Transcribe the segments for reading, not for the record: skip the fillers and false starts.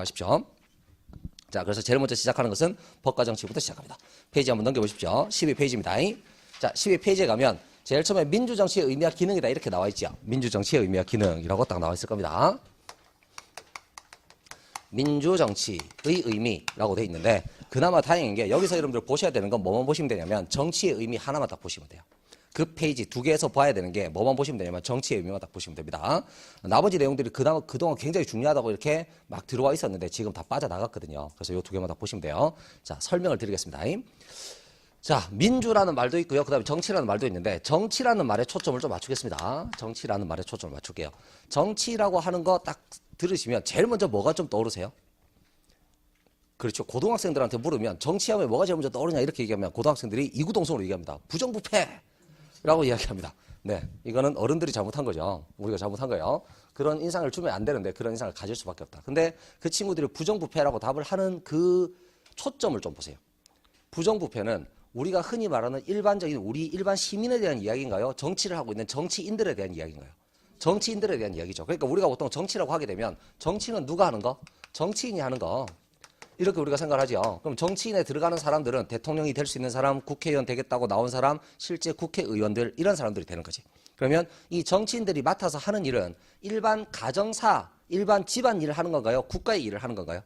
생각하십시오. 자, 그래서 제일 먼저 시작하는 것은 법과 정치부터 시작합니다. 페이지 한번 넘겨보십시오. 12페이지입니다. 자, 12페이지에 가면 제일 처음에 민주정치의 의미와 기능이다 이렇게 나와 있죠. 민주정치의 의미와 기능이라고 딱 나와 있을 겁니다. 민주정치의 의미라고 돼 있는데 그나마 다행인 게 여기서 여러분들 보셔야 되는 건 뭐만 보시면 되냐면 정치의 의미 하나만 딱 보시면 돼요. 그 페이지 두 개에서 봐야 되는 게 뭐만 보시면 되냐면 정치의 의미만 딱 보시면 됩니다. 나머지 내용들이 그동안 굉장히 중요하다고 이렇게 막 들어와 있었는데 지금 다 빠져나갔거든요. 그래서 이 두 개만 딱 보시면 돼요. 자, 설명을 드리겠습니다. 자, 민주라는 말도 있고요. 그 다음에 정치라는 말도 있는데 정치라는 말에 초점을 좀 맞추겠습니다. 정치라는 말에 초점을 맞출게요. 정치라고 하는 거 딱 들으시면 제일 먼저 뭐가 좀 떠오르세요? 그렇죠. 고등학생들한테 물으면 정치하면 뭐가 제일 먼저 떠오르냐 이렇게 얘기하면 고등학생들이 이구동성으로 얘기합니다. 부정부패라고 이야기합니다. 네, 이거는 어른들이 잘못한 거죠. 우리가 잘못한 거예요. 그런 인상을 주면 안 되는데 그런 인상을 가질 수밖에 없다. 근데 그 친구들이 부정부패라고 답을 하는 그 초점을 좀 보세요. 부정부패는 우리가 흔히 말하는 일반적인 우리 일반 시민에 대한 이야기인가요? 정치를 하고 있는 정치인들에 대한 이야기인가요? 정치인들에 대한 이야기죠. 그러니까 우리가 보통 정치라고 하게 되면 정치는 누가 하는 거? 정치인이 하는 거. 이렇게 우리가 생각을 하죠. 그럼 정치인에 들어가는 사람들은 대통령이 될 수 있는 사람, 국회의원 되겠다고 나온 사람, 실제 국회의원들 이런 사람들이 되는 거지. 그러면 이 정치인들이 맡아서 하는 일은 일반 가정사, 일반 집안일을 하는 건가요? 국가의 일을 하는 건가요?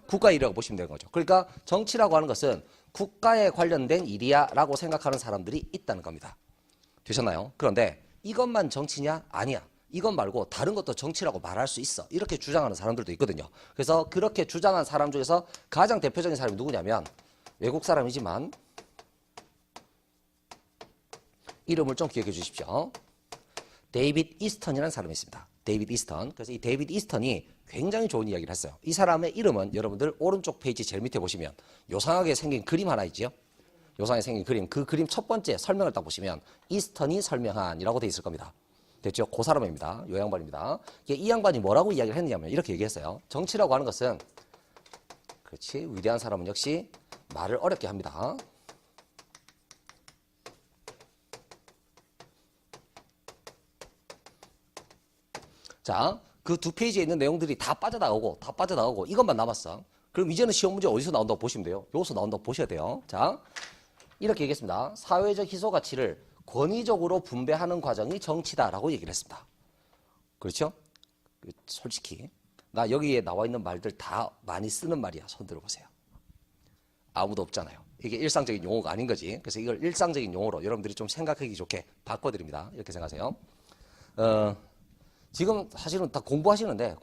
국가의 일이라고 보시면 되는 거죠. 그러니까 정치라고 하는 것은 국가에 관련된 일이야 라고 생각하는 사람들이 있다는 겁니다. 되셨나요? 그런데 이것만 정치냐? 아니야. 이것 말고 다른 것도 정치라고 말할 수 있어. 이렇게 주장하는 사람들도 있거든요. 그래서 그렇게 주장한 사람 중에서 가장 대표적인 사람이 누구냐면 외국 사람이지만 이름을 좀 기억해 주십시오. 데이빗 이스턴이라는 사람이 있습니다. 데이빗 이스턴. 그래서 이 데이빗 이스턴이 굉장히 좋은 이야기를 했어요. 이 사람의 이름은 여러분들 오른쪽 페이지 제일 밑에 보시면 요상하게 생긴 그림 하나 있지요. 요상하게 생긴 그림. 그 그림 첫 번째 설명을 딱 보시면 이스턴이 설명한이라고 돼 있을 겁니다. 됐죠? 그 사람입니다. 요 양반입니다. 이 양반이 뭐라고 이야기를 했냐면 이렇게 얘기했어요. 정치라고 하는 것은 그렇지 위대한 사람은 역시 말을 어렵게 합니다. 자, 그 두 페이지에 있는 내용들이 다 빠져나가고 이것만 남았어. 그럼 이제는 시험 문제 어디서 나온다고 보시면 돼요? 여기서 나온다고 보셔야 돼요. 자, 이렇게 얘기했습니다. 사회적 희소 가치를 권위적으로 분배하는 과정이 정치다라고 얘기를 했습니다. 그렇죠? 솔직히 나 여기에 나와 있는 말들 다 많이 쓰는 말이야. 손 들어보세요. 아무도 없잖아요. 이게 일상적인 용어가 아닌 거지. 그래서 이걸 일상적인 용어로 여러분들이 좀 생각하기 좋게 바꿔드립니다. 이렇게 생각하세요. 지금 사실은 다 공부하시는데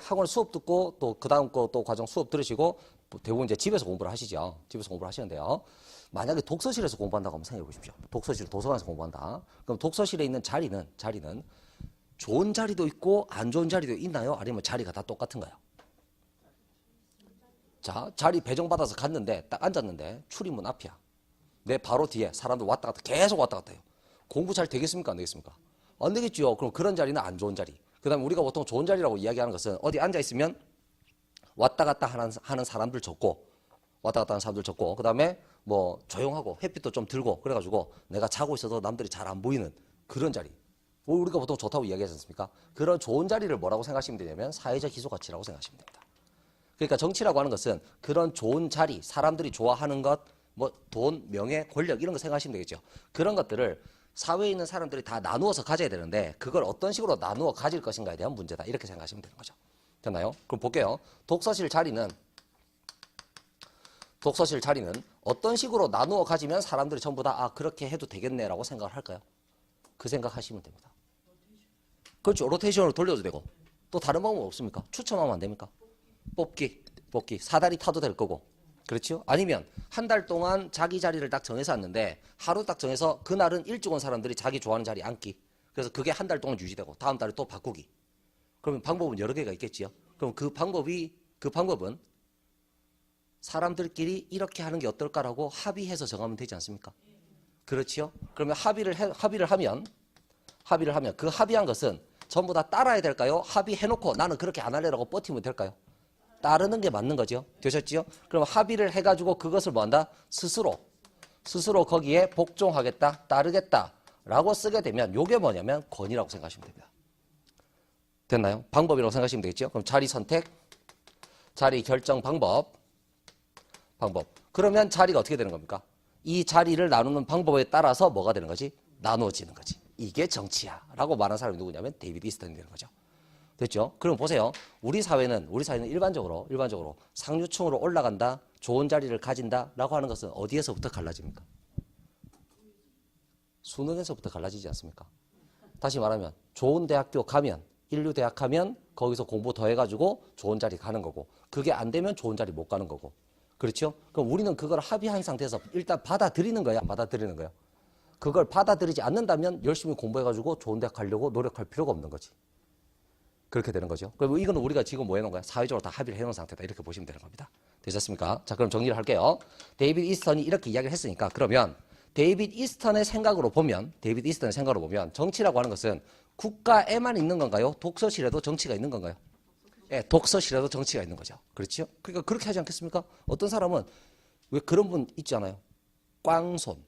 학원 수업 듣고 또 그 다음 거 또 과정 수업 들으시고 대부분 이제 집에서 공부를 하시죠. 집에서 공부를 하시는데요. 만약에 독서실에서 공부한다고 한번 생각해 보십시오. 독서실, 도서관에서 공부한다. 그럼 독서실에 있는 자리는 좋은 자리도 있고 안 좋은 자리도 있나요? 아니면 자리가 다 똑같은가요? 자, 자리 배정받아서 갔는데 딱 앉았는데 출입문 앞이야. 내 바로 뒤에 사람들 왔다 갔다 계속 왔다 갔다 해요. 공부 잘 되겠습니까? 안 되겠습니까? 안 되겠죠. 그럼 그런 자리는 안 좋은 자리. 그 다음에 우리가 보통 좋은 자리라고 이야기하는 것은 어디 앉아있으면 왔다 갔다 하는 사람들 적고 그 다음에 뭐 조용하고 햇빛도 좀 들고 그래가지고 내가 자고 있어도 남들이 잘 안 보이는 그런 자리. 우리가 보통 좋다고 이야기하지 않습니까? 그런 좋은 자리를 뭐라고 생각하시면 되냐면 사회적 희소가치라고 생각하시면 됩니다. 그러니까 정치라고 하는 것은 그런 좋은 자리, 사람들이 좋아하는 것, 뭐 돈, 명예, 권력 이런 거 생각하시면 되겠죠. 그런 것들을 사회에 있는 사람들이 다 나누어서 가져야 되는데 그걸 어떤 식으로 나누어 가질 것인가에 대한 문제다. 이렇게 생각하시면 되는 거죠. 됐나요? 그럼 볼게요. 독서실 자리는 어떤 식으로 나누어 가지면 사람들이 전부 다 그렇게 해도 되겠네라고 생각을 할까요? 그 생각하시면 됩니다. 그렇죠. 로테이션으로 돌려도 되고 또 다른 방법 없습니까? 추첨하면 안 됩니까? 뽑기 사다리 타도 될 거고 그렇죠? 아니면 한 달 동안 자기 자리를 딱 정해서 앉는데 하루 딱 정해서 그날은 일찍 온 사람들이 자기 좋아하는 자리에 앉기. 그래서 그게 한 달 동안 유지되고 다음 달에 또 바꾸기. 그러면 방법은 여러 개가 있겠지요. 그럼 그 방법은 사람들끼리 이렇게 하는 게 어떨까라고 합의해서 정하면 되지 않습니까? 그렇지요? 그러면 합의를 하면 그 합의한 것은 전부 다 따라야 될까요? 합의해놓고 나는 그렇게 안 할래라고 버티면 될까요? 따르는 게 맞는 거죠. 되셨지요? 그럼 합의를 해가지고 그것을 뭐한다? 스스로 거기에 복종하겠다, 따르겠다라고 쓰게 되면 이게 뭐냐면 권위라고 생각하시면 됩니다. 됐나요? 방법이라고 생각하시면 되겠죠? 그럼 자리 선택, 자리 결정 방법. 그러면 자리가 어떻게 되는 겁니까? 이 자리를 나누는 방법에 따라서 뭐가 되는 거지? 나누어지는 거지. 이게 정치야. 라고 말하는 사람이 누구냐면 데이비드 이스턴이 되는 거죠. 됐죠? 그럼 보세요. 우리 사회는 일반적으로 상류층으로 올라간다, 좋은 자리를 가진다 라고 하는 것은 어디에서부터 갈라집니까? 수능에서부터 갈라지지 않습니까? 다시 말하면 좋은 대학교 가면, 인류 대학 가면 거기서 공부 더 해가지고 좋은 자리 가는 거고, 그게 안 되면 좋은 자리 못 가는 거고. 그렇죠? 그럼 우리는 그걸 합의한 상태에서 일단 받아들이는 거야, 안 받아들이는 거야? 그걸 받아들이지 않는다면 열심히 공부해가지고 좋은 대학 가려고 노력할 필요가 없는 거지. 그렇게 되는 거죠. 그럼 이거는 우리가 지금 뭐 해놓은 거야? 사회적으로 다 합의를 해놓은 상태다. 이렇게 보시면 되는 겁니다. 되셨습니까? 자, 그럼 정리를 할게요. 데이비드 이스턴이 이렇게 이야기를 했으니까, 그러면 데이비드 이스턴의 생각으로 보면 정치라고 하는 것은 국가에만 있는 건가요? 독서실에도 정치가 있는 건가요? 예, 독서실에도 정치가 있는 거죠. 그렇죠? 그러니까 그렇게 하지 않겠습니까? 어떤 사람은 왜 그런 분 있잖아요. 꽝손.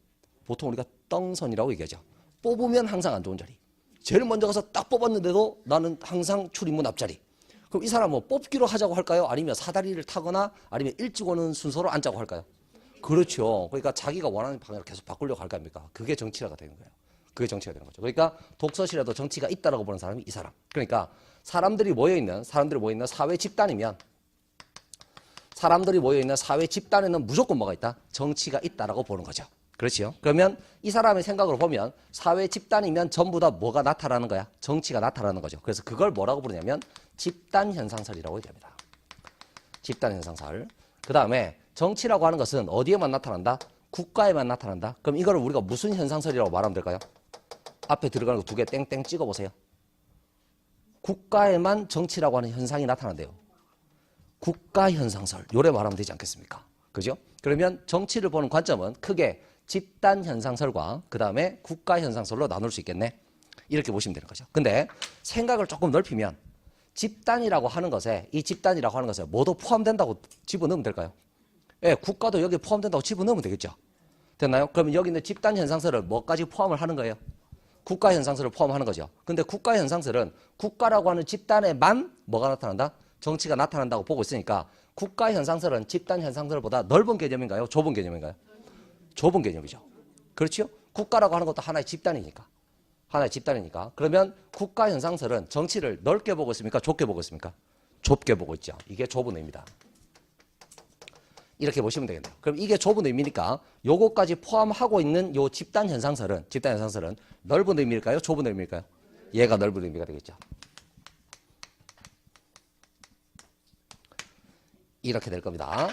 보통 우리가 떵손이라고 얘기하죠. 뽑으면 항상 안 좋은 자리. 제일 먼저 가서 딱 뽑았는데도 나는 항상 출입문 앞자리. 그럼 이 사람은 뭐 뽑기로 하자고 할까요? 아니면 사다리를 타거나 아니면 일찍 오는 순서로 앉자고 할까요? 그렇죠. 그러니까 자기가 원하는 방향을 계속 바꾸려고 할 거 아닙니까? 그게 정치가 되는 거예요. 그게 정치가 되는 거죠. 그러니까 독서실에도 정치가 있다라고 보는 사람이 이 사람. 그러니까 사람들이 모여있는 사회 집단에는 무조건 뭐가 있다? 정치가 있다라고 보는 거죠. 그렇지요. 그러면 이 사람의 생각으로 보면 사회 집단이면 전부 다 뭐가 나타나는 거야? 정치가 나타나는 거죠. 그래서 그걸 뭐라고 부르냐면 집단 현상설이라고 얘기합니다. 집단 현상설. 그 다음에 정치라고 하는 것은 어디에만 나타난다? 국가에만 나타난다. 그럼 이거를 우리가 무슨 현상설이라고 말하면 될까요? 앞에 들어가는 거 두 개 땡땡 찍어보세요. 국가에만 정치라고 하는 현상이 나타난대요. 국가 현상설. 요래 말하면 되지 않겠습니까? 그죠? 그러면 정치를 보는 관점은 크게 집단 현상설과 그 다음에 국가 현상설로 나눌 수 있겠네. 이렇게 보시면 되는 거죠. 근데 생각을 조금 넓히면 집단이라고 하는 것에 모두 포함된다고 집어넣으면 될까요? 예, 국가도 여기에 포함된다고 집어넣으면 되겠죠. 됐나요? 그러면 여기 있는 집단 현상설을 뭐까지 포함을 하는 거예요? 국가 현상설을 포함하는 거죠. 근데 국가 현상설은 국가라고 하는 집단에만 뭐가 나타난다? 정치가 나타난다고 보고 있으니까 국가 현상설은 집단 현상설보다 넓은 개념인가요? 좁은 개념인가요? 좁은 개념이죠. 그렇죠? 국가라고 하는 것도 하나의 집단이니까. 그러면 국가 현상설은 정치를 넓게 보고 있습니까? 좁게 보고 있습니까? 좁게 보고 있죠. 이게 좁은 의미다. 이렇게 보시면 되겠네요. 그럼 이게 좁은 의미니까 요거까지 포함하고 있는 요 집단 현상설은 넓은 의미일까요? 좁은 의미일까요? 얘가 넓은 의미가 되겠죠. 이렇게 될 겁니다.